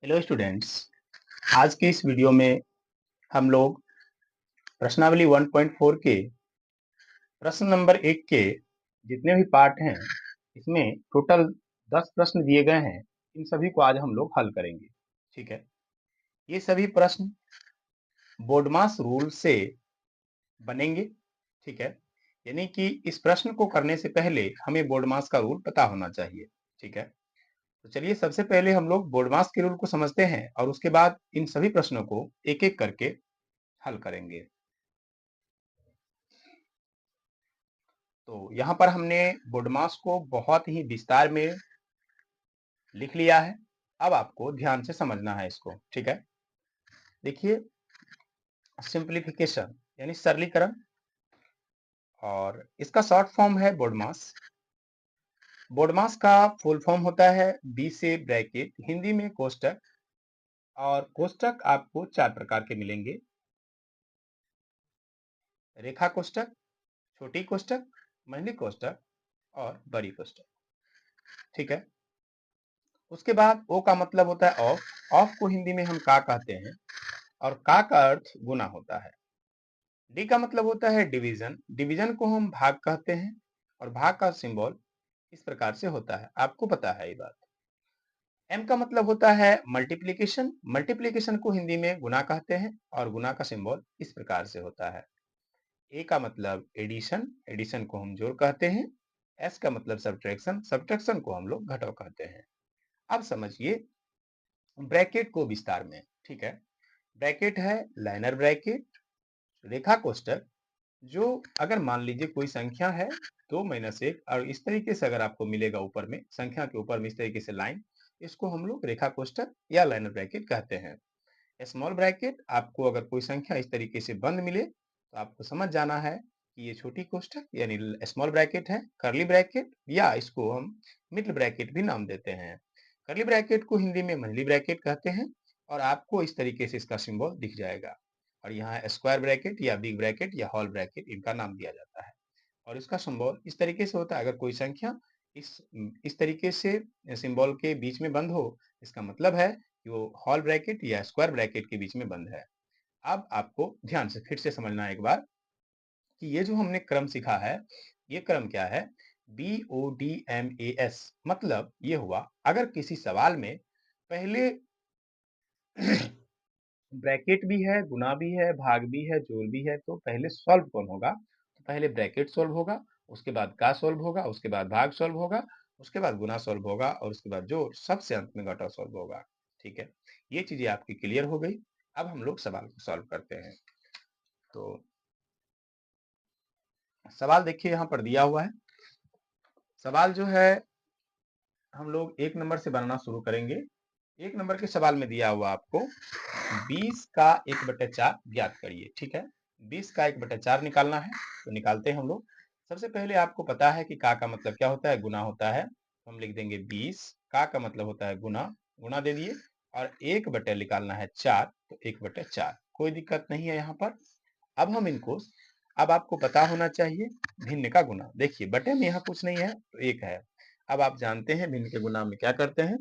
Hello students. आज की इस वीडियो में हम लोग प्रश्नावली 1.4 के प्रश्न नंबर 1 के जितने भी पार्ट हैं इसमें टोटल 10 प्रश्न दिए गए हैं। इन सभी को आज हम लोग हल करेंगे। ठीक है, ये सभी प्रश्न बोर्डमास रूल से बनेंगे। ठीक है, यानी कि इस प्रश्न को करने से पहले हमें बोर्डमास का रूल पता होना चाहिए। ठीक है, तो चलिए सबसे पहले हम लोग बोर्डमास के रूल को समझते हैं और उसके बाद इन सभी प्रश्नों को एक एक करके हल करेंगे। तो यहाँ पर हमने बोडमास को बहुत ही विस्तार में लिख लिया है। अब आपको ध्यान से समझना है इसको। ठीक है, देखिए सिंप्लीफिकेशन यानी सरलीकरण, और इसका शॉर्ट फॉर्म है बोडमास। बोडमास का फुल फॉर्म होता है बी से ब्रैकेट, हिंदी में कोष्टक, और कोष्टक आपको चार प्रकार के मिलेंगे: रेखा कोष्टक, छोटी कोष्टक, मंडली कोष्टक और बड़ी कोष्टक। ठीक है, उसके बाद ओ का मतलब होता है ऑफ। ऑफ को हिंदी में हम का कहते हैं और का अर्थ गुना होता है। डी का मतलब होता है डिवीजन। डिवीजन को हम भाग कहते हैं और भाग का सिंबल इस प्रकार से होता है, आपको पता है ये बात। एम का मतलब होता है मल्टीप्लीकेशन। मल्टीप्लीकेशन को हिंदी में गुना कहते हैं और गुना का सिंबल इस प्रकार से होता है। ए का मतलब एडिशन। एडिशन को हम जोड़ कहते हैं। एस का मतलब सब्ट्रैक्शन। सब्ट्रैक्शन को हम लोग घटाव कहते हैं। अब समझिए ब्रैकेट को विस्तार में। ठीक है, ब्रैकेट है लाइनर ब्रैकेट, रेखा कोष्टक, जो अगर मान लीजिए कोई संख्या है 2 - 1 और इस तरीके से अगर आपको मिलेगा ऊपर में संख्या के ऊपर में इस तरीके से लाइन, इसको हम लोग रेखा कोष्टक या लाइनर ब्रैकेट कहते हैं। स्मॉल ब्रैकेट, आपको अगर कोई संख्या इस तरीके से बंद मिले तो आपको समझ जाना है कि ये छोटी कोष्टक यानी स्मॉल ब्रैकेट है। कर्ली ब्रैकेट या इसको हम मिडल ब्रैकेट भी नाम देते हैं। कर्ली ब्रैकेट को हिंदी में मंडली ब्रैकेट कहते हैं और आपको इस तरीके से इसका सिंबल दिख जाएगा। और यहाँ स्क्वायर ब्रैकेट या बिग ब्रैकेट या होल ब्रैकेट इनका नाम दिया जाता है और इसका सिंबल इस तरीके से होता है। अगर कोई संख्या इस तरीके से सिंबल के बीच में बंद हो, इसका मतलब है कि वो होल ब्रैकेट या स्क्वायर ब्रैकेट के बीच में बंद है। अब आपको ध्यान से फिर से समझना है एक बार कि ये जो हमने क्रम सीखा है, ये क्रम क्या है? BODMAS, मतलब ये हुआ अगर किसी सवाल में पहले ब्रैकेट भी है, गुना भी है, भाग भी है, जोड़ भी है, तो पहले सॉल्व कौन होगा? तो पहले ब्रैकेट सॉल्व होगा, उसके बाद का सॉल्व होगा, उसके बाद भाग सॉल्व होगा, उसके बाद गुना सॉल्व होगा और उसके बाद जोड़, सबसे अंत में घटाव सॉल्व होगा। ठीक है, ये चीजें आपकी क्लियर हो गई। अब हम लोग सवाल को सॉल्व करते हैं। तो सवाल देखिए यहाँ पर दिया हुआ है। सवाल जो है हम लोग 1 नंबर से बनाना शुरू करेंगे। 1 नंबर के सवाल में दिया हुआ आपको 20 का 1/4 ज्ञात करिए। ठीक है, 20 का 1/4 निकालना है, तो निकालते हैं हम लोग। सबसे पहले आपको पता है कि का मतलब क्या होता है? गुना होता है। तो हम लिख देंगे 20, का मतलब होता है गुना, गुना दे दिए, और 1 निकालना है 4, तो 1/4, कोई दिक्कत नहीं है यहाँ पर। अब हम इनको, अब आपको पता होना चाहिए भिन्न का गुना। देखिए बटे में यहाँ कुछ नहीं है तो 1 है। अब आप जानते हैं भिन्न के गुना में क्या करते हैं।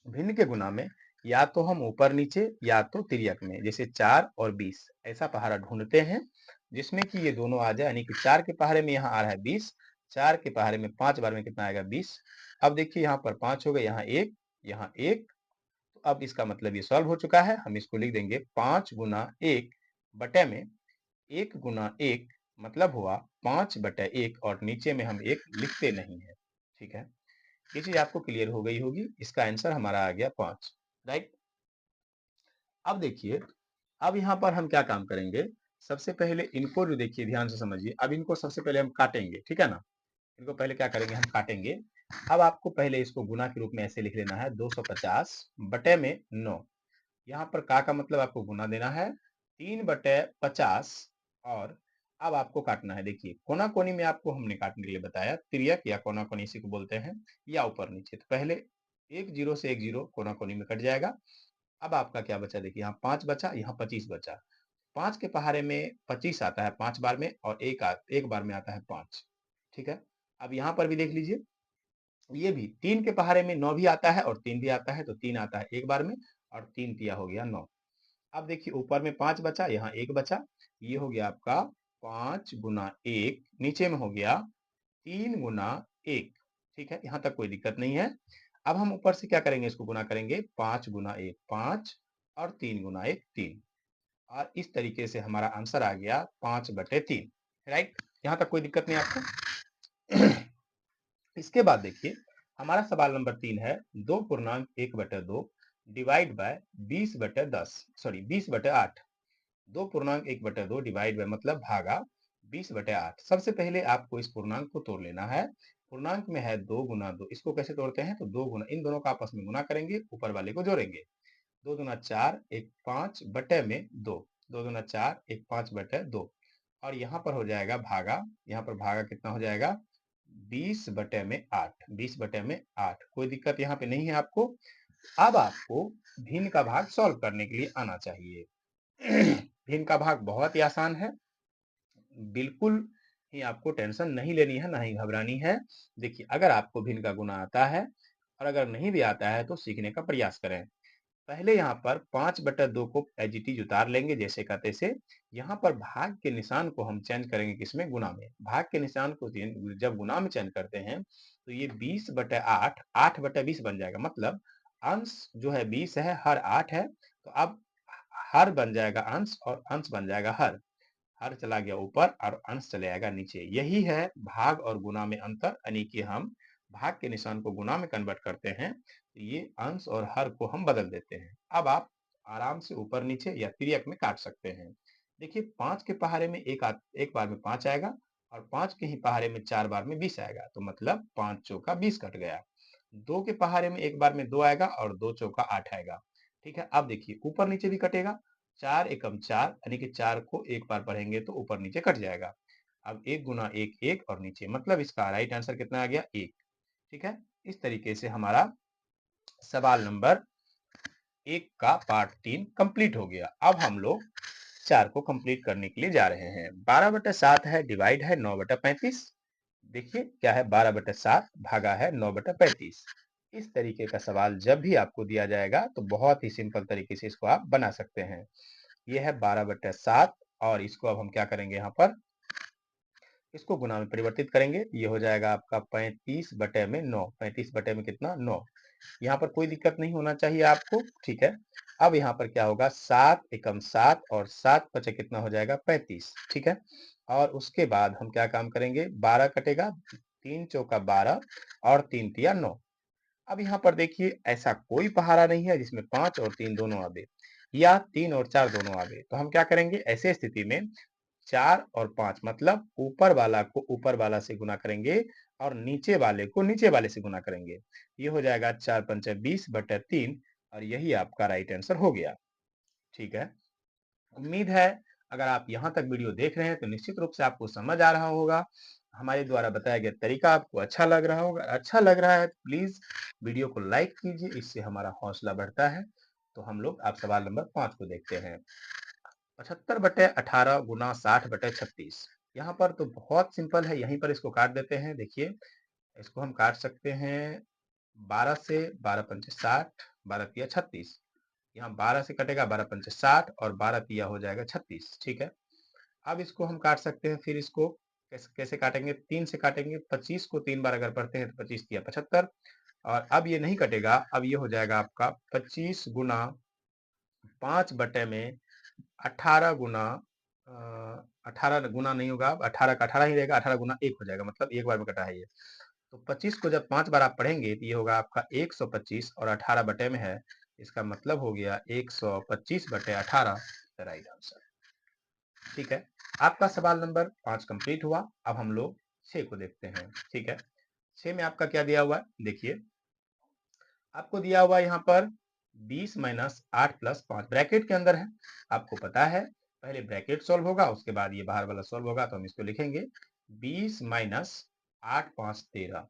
भिन्न के गुना में या तो हम ऊपर नीचे या तो तिर्यक में, जैसे 4 और 20 ऐसा पहाड़ा ढूंढते हैं जिसमें कि ये दोनों आ जाए, यानी कि 4 के पहाड़े में यहाँ आ रहा है 20, 4 के पहाड़े में 5 बार में कितना आएगा? 20। अब देखिए यहाँ पर 5 हो गए, यहाँ 1, यहाँ 1। तो अब इसका मतलब ये सॉल्व हो चुका है। हम इसको लिख देंगे 5 गुना 1 बटे में 1 गुना 1, मतलब हुआ 5/1, और नीचे में हम 1 लिखते नहीं है। ठीक है, ये चीज आपको क्लियर हो गई होगी। इसका आंसर हमारा आ गया 5, राइट। अब देखिए, अब यहाँ पर हम क्या काम करेंगे? सबसे पहले इनको जो देखिए ध्यान से समझिए, अब इनको सबसे पहले हम काटेंगे। ठीक है ना, इनको पहले क्या करेंगे? हम काटेंगे। अब आपको पहले इसको गुना के रूप में ऐसे लिख लेना है 250 बटे में 9। यहाँ पर का मतलब आपको गुना देना है 3/50, और अब आपको काटना है। देखिए कोना कोनी में आपको हमने काटने के लिए बताया, तिर्यक या कोना कोनी इसी को बोलते हैं, या ऊपर नीचे। तो पहले एक जीरो से एक जीरो कोना कोनी में कट जाएगा। अब आपका क्या बचा? देखिए यहाँ 5 बचा, यहाँ 25 बचा। 5 के पहाड़े में 25 आता है 5 बार में, और एक बार में आता है 5। ठीक है, अब यहाँ पर भी देख लीजिए, ये भी 3 के पहाड़े में 9 भी आता है और 3 भी आता है, तो 3 आता है एक बार में और 3 तिया हो गया 9। अब देखिए ऊपर में 5 बचा, यहाँ 1 बचा, ये हो गया आपका 5 गुना 1, नीचे में हो गया 3 गुना 1, ठीक है? यहाँ तक कोई दिक्कत नहीं है। अब हम ऊपर से क्या करेंगे, इसको गुना करेंगे, 5 गुना 1 5 और 3 गुना 1 3, और इस तरीके से हमारा आंसर आ गया 5/3, राइट? यहाँ तक कोई दिक्कत नहीं आपको? इसके बाद देखिए हमारा सवाल नंबर 3 है, 2 पूर्णांक 1/2 डिवाइड बाय 20/10, सॉरी 20/8। 2 पूर्णांक 1/2 डिवाइड बाय मतलब भागा 20/8। सबसे पहले आपको इस पूर्णांक को तोड़ लेना है। पूर्णांक में है 2 गुना 2, इसको कैसे तोड़ते हैं, तो 2 गुना, इन दोनों का आपस में गुना करेंगे, ऊपर वाले को जोड़ेंगे। 2 दूना 4, 1 5 बटे में 2, 2 दूना 4, 1 5 बटे 2, और यहाँ पर हो जाएगा भागा, यहाँ पर भागा कितना हो जाएगा, 20/8, 20/8। कोई दिक्कत यहाँ पे नहीं है आपको। अब आपको भिन्न का भाग सॉल्व करने के लिए आना चाहिए। भिन्न का भाग बहुत ही आसान है, बिल्कुल ही आपको टेंशन नहीं लेनी है, नहीं घबरानी है। देखिए अगर आपको भिन्न का गुना आता है और अगर नहीं भी आता है तो सीखने का प्रयास करें। पहले यहाँ पर 5/2 को एज इट इज उतार लेंगे जैसे का तैसे। यहाँ पर भाग के निशान को हम चेंज करेंगे किसमें, गुना में। भाग के निशान को जब गुना में चेंज करते हैं तो ये 20/8 8/20 बन जाएगा, मतलब अंश जो है 20 है, हर 8 है, तो अब हर बन जाएगा अंश और अंश बन जाएगा हर। हर चला गया ऊपर और अंश चले आएगा नीचे। यही है भाग और गुना में अंतर, यानी कि हम भाग के निशान को गुना में कन्वर्ट करते हैं, तो ये अंश और हर को हम बदल देते हैं। अब आप आराम से ऊपर नीचे या तिर्यक में काट सकते हैं। देखिए 5 के पहाड़े में एक बार में 5 आएगा और 5 के ही पहाड़े में 4 बार में 20 आएगा, तो मतलब 5 चौका 20 कट गया। 2 के पहाड़े में एक बार में 2 आएगा और 2 चौका 8 आएगा। ठीक है, अब देखिए ऊपर नीचे भी कटेगा, 4 एकम 4, यानी कि 4 को एक बार पढ़ेंगे तो ऊपर नीचे कट जाएगा। अब 1 गुना 1 1, और नीचे, मतलब इसका राइट आंसर कितना आ गया, 1। ठीक है, इस तरीके से हमारा सवाल नंबर 1 का पार्ट 3 कंप्लीट हो गया। अब हम लोग 4 को कंप्लीट करने के लिए जा रहे हैं। 12/7 है, डिवाइड है 9/35। देखिए क्या है, 12/7 भागा है 9/35। इस तरीके का सवाल जब भी आपको दिया जाएगा तो बहुत ही सिंपल तरीके से इसको आप बना सकते हैं। ये है 12/7, और इसको अब हम क्या करेंगे, यहाँ पर इसको गुना में परिवर्तित करेंगे। ये हो जाएगा आपका 35/9। 35 में कितना, 9। यहाँ पर कोई दिक्कत नहीं होना चाहिए आपको, ठीक है। अब यहाँ पर क्या होगा, 7 एकम 7 और 7 पचे कितना हो जाएगा, 35, ठीक है। और उसके बाद हम क्या काम करेंगे, 12 कटेगा, 3 चौका 12 और 3 तिया 9। अब यहाँ पर देखिए ऐसा कोई पहाड़ा नहीं है जिसमें 5 और 3 दोनों आवे, या 3 और 4 दोनों आवे। तो हम क्या करेंगे, ऐसे स्थिति में 4 और 5, मतलब ऊपर वाला को ऊपर वाला से गुना करेंगे और नीचे वाले को नीचे वाले से गुना करेंगे। ये हो जाएगा 4 पंचे 20/3, और यही आपका राइट आंसर हो गया। ठीक है, उम्मीद है अगर आप यहाँ तक वीडियो देख रहे हैं तो निश्चित रूप से आपको समझ आ रहा होगा। हमारे द्वारा बताया गया तरीका आपको अच्छा लग रहा होगा। अच्छा लग रहा है तो प्लीज वीडियो को लाइक कीजिए, इससे हमारा हौसला बढ़ता है। तो हम लोग आप सवाल नंबर 5 को देखते हैं। 75/18 गुना 60/36। यहाँ पर तो बहुत सिंपल है, यहीं पर इसको काट देते हैं। देखिए इसको हम काट सकते हैं 12 से, 12 पंचे 60, 12 तिया 36। यहाँ 12 से कटेगा, 12 पंचे 60 और 12 तिया हो जाएगा 36, ठीक है। अब इसको हम काट सकते हैं, फिर इसको कैसे कैसे काटेंगे, 3 से काटेंगे। 25 को 3 बार अगर पढ़ते हैं तो 25 तिया 75, और अब ये नहीं कटेगा, अब ये हो जाएगा आपका 25 गुना 5 बटे में 18 गुना 18 गुना नहीं होगा, 18 का 18 ही रहेगा, 18 गुना 1 हो जाएगा, मतलब एक बार में कटा है ये। तो 25 को जब 5 बार आप पढ़ेंगे तो ये होगा आपका 125, और 18 बटे में है, इसका मतलब हो गया 125/18 राइट आंसर। ठीक है, आपका सवाल नंबर 5 कंप्लीट हुआ। अब हम लोग 6 को देखते हैं। ठीक है, 6 में आपका क्या दिया हुआ है, देखिए आपको दिया हुआ यहाँ पर 20 माइनस 8 प्लस 5 ब्रैकेट के अंदर है। आपको पता है पहले ब्रैकेट सॉल्व होगा, उसके बाद ये बाहर वाला सॉल्व होगा, तो हम इसको लिखेंगे 20 माइनस 8 5 13,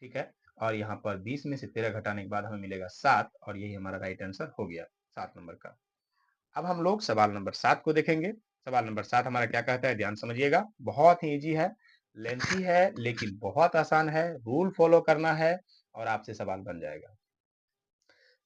ठीक है। और यहाँ पर 20 में से 13 घटाने के बाद हमें मिलेगा 7, और यही हमारा राइट आंसर हो गया 7 नंबर का। अब हम लोग सवाल नंबर 7 को देखेंगे। सवाल नंबर 7 हमारा क्या कहता है, ध्यान समझिएगा, बहुत ही इजी है। लेंथी है लेकिन बहुत आसान है, रूल फॉलो करना है और आपसे सवाल बन जाएगा।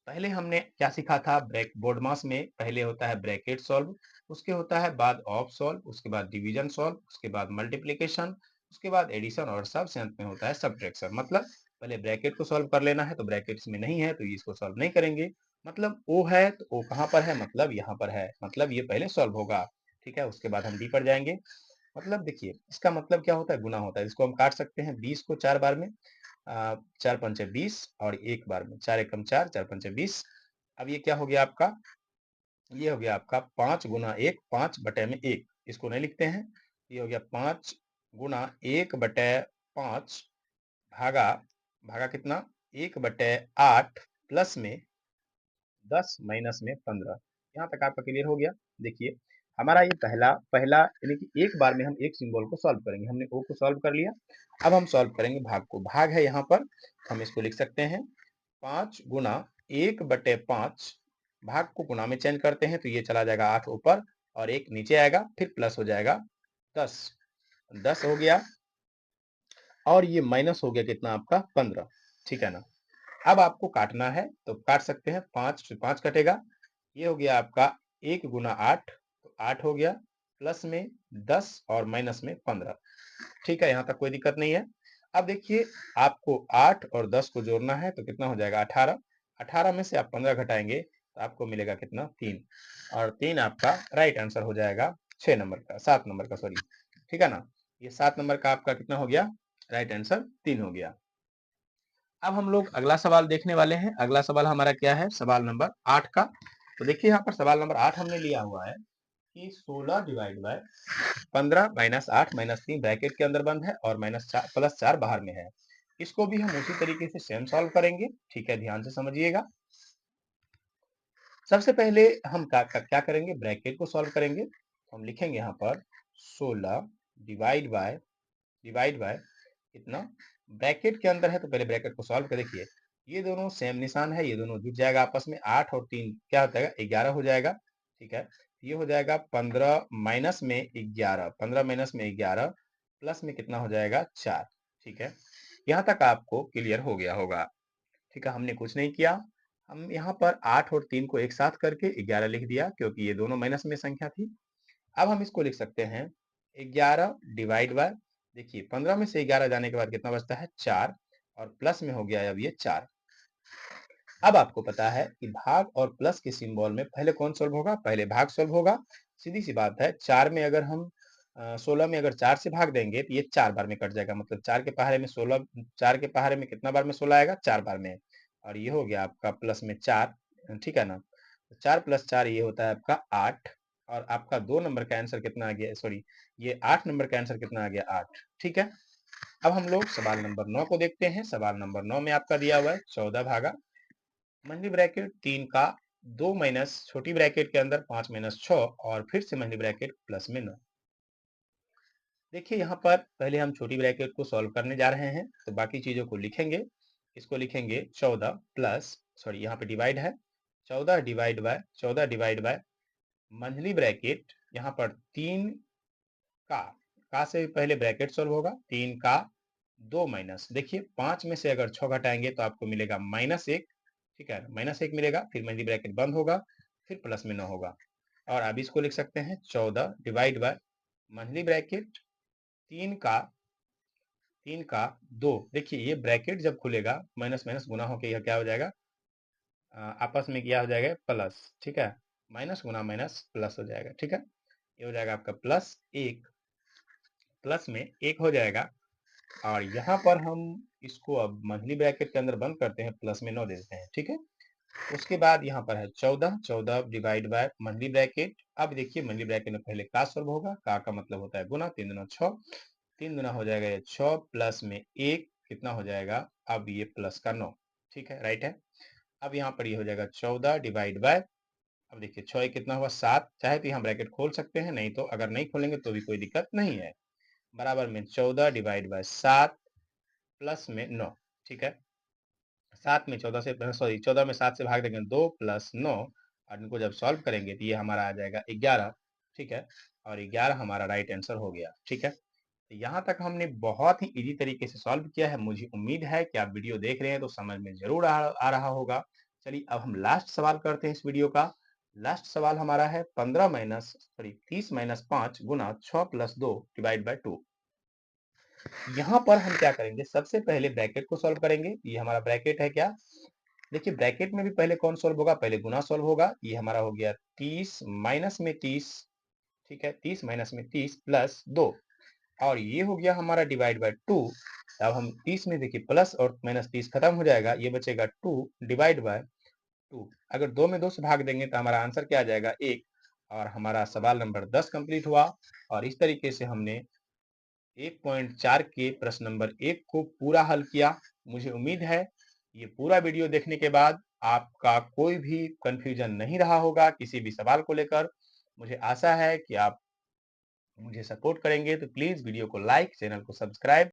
पहले हमने क्या सीखा था? ब्रेक बोर्ड मास में पहले होता है ब्रैकेट सॉल्व, उसके होता है बाद ऑफ सॉल्व, उसके बाद डिवीजन सॉल्व, उसके बाद मल्टीप्लिकेशन, उसके बाद एडिशन और सबसे अंत में होता है सब्ट्रैक्शन। मतलब पहले ब्रैकेट को सॉल्व कर लेना है, तो ब्रैकेट्स में नहीं है तो इसको सॉल्व नहीं करेंगे। मतलब ओ है तो ओ कहाँ पर है? मतलब यहाँ पर है, मतलब ये पहले सॉल्व होगा। ठीक है, उसके बाद हम डी पर जाएंगे। मतलब देखिए इसका मतलब क्या होता है? गुना होता है। इसको हम काट सकते हैं 20 को 4 बार में, 4 पंचे 20 और एक बार में 4 एकम 4, 4 पंचे 20। अब ये क्या हो गया आपका? ये हो गया आपका 5 गुना 1, 5 बटे में 1। इसको नहीं लिखते हैं। ये हो गया 5 गुना 1 बटे 5 भागा भागा कितना? 1 बटे 8 प्लस में 10 माइनस में 15। यहाँ तक आपका क्लियर हो गया? देखिए हमारा ये पहला पहला यानी कि एक बार में हम एक सिंबल को सॉल्व करेंगे। हमने ओ को सॉल्व कर लिया। अब हम सॉल्व करेंगे भाग को। भाग है यहाँ पर, हम इसको लिख सकते हैं 5 गुना 1 बटे 5। भाग को गुना में चेंज करते हैं तो ये चला जाएगा 8 ऊपर और 1 नीचे आएगा, फिर प्लस हो जाएगा 10। 10 हो गया और ये माइनस हो गया कितना आपका? 15। ठीक है ना? अब आपको काटना है तो काट सकते हैं। 5 से 5 कटेगा। ये हो गया आपका 1 गुना 8, तो 8 हो गया, प्लस में 10 और माइनस में 15। ठीक है, यहाँ तक कोई दिक्कत नहीं है। अब देखिए आपको 8 और 10 को जोड़ना है तो कितना हो जाएगा? 18। 18 में से आप 15 घटाएंगे तो आपको मिलेगा कितना? 3। और 3 आपका राइट आंसर हो जाएगा 6 नंबर का, 7 नंबर का, सॉरी। ठीक है ना? ये 7 नंबर का आपका कितना हो गया? राइट आंसर 3 हो गया। अब हम लोग अगला सवाल देखने वाले हैं। अगला सवाल हमारा क्या है? सवाल नंबर 8 का। तो देखिए यहाँ पर सवाल नंबर 8 हमने लिया हुआ है कि 16 divide by 15 minus 8 minus 3 bracket के अंदर बंद है और माइनस 4 प्लस 4 बाहर में है। इसको भी हम उसी तरीके से सेम सॉल्व करेंगे। ठीक है, ध्यान से समझिएगा। सबसे पहले हम क्या करेंगे? ब्रैकेट को सॉल्व करेंगे। तो हम लिखेंगे यहाँ पर 16 डिवाइड बाय कितना? ब्रैकेट के अंदर है तो पहले ब्रैकेट को सॉल्व कर। देखिए ये दोनों सेम निशान है, ये दोनों जुट जाएगा आपस में। 8 और 3 क्या हो जाएगा? 11 हो जाएगा। ठीक है, ये हो जाएगा 15 माइनस में 11, 15 माइनस में 11 प्लस में कितना हो जाएगा? 4। ठीक है, यहाँ तक आपको क्लियर हो गया होगा। ठीक है, हमने कुछ नहीं किया। हम यहाँ पर 8 और 3 को एक साथ करके 11 लिख दिया क्योंकि ये दोनों माइनस में संख्या थी। अब हम इसको लिख सकते हैं 11 डिवाइड बाय, देखिए 15 में से 11 जाने के बाद कितना बचता है? 4 और प्लस में हो गया अब ये 4। अब आपको पता है कि भाग और प्लस के सिंबल में पहले कौन सॉल्व होगा? पहले भाग सॉल्व होगा। सीधी सी बात है। 4 में अगर हम 16 में अगर 4 से भाग देंगे तो ये 4 बार में कट जाएगा। मतलब 4 के पहाड़े में 16, 4 के पहाड़े में कितना बार में 16 आएगा? 4 बार में। और ये हो गया आपका प्लस में 4। ठीक है ना? 4 प्लस 4 ये होता है आपका 8। और आपका 2 नंबर का आंसर कितना आ गया? सॉरी, ये 8 नंबर का आंसर कितना आ गया? 8। ठीक है, अब हम लोग सवाल नंबर 9 को देखते हैं। सवाल नंबर 9 में आपका दिया हुआ है 14 भागा मंदी ब्रैकेट 3 का 2 माइनस छोटी ब्रैकेट के अंदर 5 माइनस 6 और फिर से मंदी ब्रैकेट प्लस में 9। देखिए यहाँ पर पहले हम छोटी ब्रैकेट को सॉल्व करने जा रहे हैं तो बाकी चीजों को लिखेंगे। इसको लिखेंगे 14 प्लस, सॉरी यहाँ पे डिवाइड है, 14 डिवाइड बाय मंथली ब्रैकेट। यहाँ पर 3 का से पहले ब्रैकेट सॉल्व होगा। 3 का 2 माइनस, देखिए 5 में से अगर 6 घटाएंगे तो आपको मिलेगा -1। ठीक है, -1 मिलेगा, फिर मंथली ब्रैकेट बंद होगा, फिर प्लस में 9 होगा। और अब इसको लिख सकते हैं 14 डिवाइड बाय मंथली ब्रैकेट 3 का 2। देखिए ये ब्रैकेट जब खुलेगा माइनस माइनस गुना होके यह क्या हो जाएगा? आपस में क्या हो जाएगा? प्लस। ठीक है, माइनस गुना माइनस प्लस हो जाएगा। ठीक है, ये हो जाएगा आपका +1, प्लस में 1 हो जाएगा। और यहाँ पर हम इसको अब मंथली ब्रैकेट के अंदर बंद करते हैं, प्लस में 9 दे देते हैं। ठीक है, उसके बाद यहाँ पर है 14 डिवाइड बाय मंथली ब्रैकेट। अब देखिए मंथली ब्रैकेट में पहले का सॉल्व होगा। का मतलब होता है गुना, 3 दूना 6, 3 दूना हो जाएगा ये 6 प्लस में 1 कितना हो जाएगा? अब ये प्लस का 9। ठीक है, राइट है। अब यहाँ पर ये हो जाएगा 14 डिवाइड बाय, अब देखिए 6 कितना हुआ? 7। चाहे तो यहाँ ब्रैकेट खोल सकते हैं, नहीं तो अगर नहीं खोलेंगे तो भी कोई दिक्कत नहीं है। बराबर में 14 डिवाइड बाय 7 प्लस में 9। ठीक है, 7 में 14 से, सॉरी 14 में 7 से भाग देंगे 2 प्लस 9 और इनको जब सॉल्व करेंगे तो ये हमारा आ जाएगा 11। ठीक है, और 11 हमारा राइट आंसर हो गया। ठीक है, तो यहाँ तक हमने बहुत ही ईज़ी तरीके से सॉल्व किया है। मुझे उम्मीद है कि आप वीडियो देख रहे हैं तो समझ में ज़रूर आ रहा होगा। चलिए अब हम लास्ट सवाल करते हैं इस वीडियो का। लास्ट सवाल हमारा है 30 minus 5 Guna 6 plus 2 divide by 2। यहाँ पर हम क्या करेंगे, सबसे पहले ब्रैकेट को सॉल्व करेंगे। ये हमारा ब्रैकेट है क्या? देखिए ब्रैकेट में भी पहले कौन सॉल्व होगा, पहले गुना सॉल्व होगा। ये हमारा हो गया 30 माइनस में 30, ठीक है, 30 माइनस में 30 प्लस 2, और ये हो गया हमारा डिवाइड बाय 2। अब हम 30 में देखिए प्लस और माइनस 30 खत्म हो जाएगा, ये बचेगा 2 डिवाइड बाय 2। अगर 2 में 2 से भाग देंगे तो हमारा आंसर क्या आ जाएगा, 1। और हमारा सवाल नंबर 10 कंप्लीट हुआ। और इस तरीके से हमने 1.4 के प्रश्न नंबर 1 को पूरा हल किया। मुझे उम्मीद है ये पूरा वीडियो देखने के बाद आपका कोई भी कंफ्यूजन नहीं रहा होगा किसी भी सवाल को लेकर। मुझे आशा है कि आप मुझे सपोर्ट करेंगे, तो प्लीज वीडियो को लाइक, चैनल को सब्सक्राइब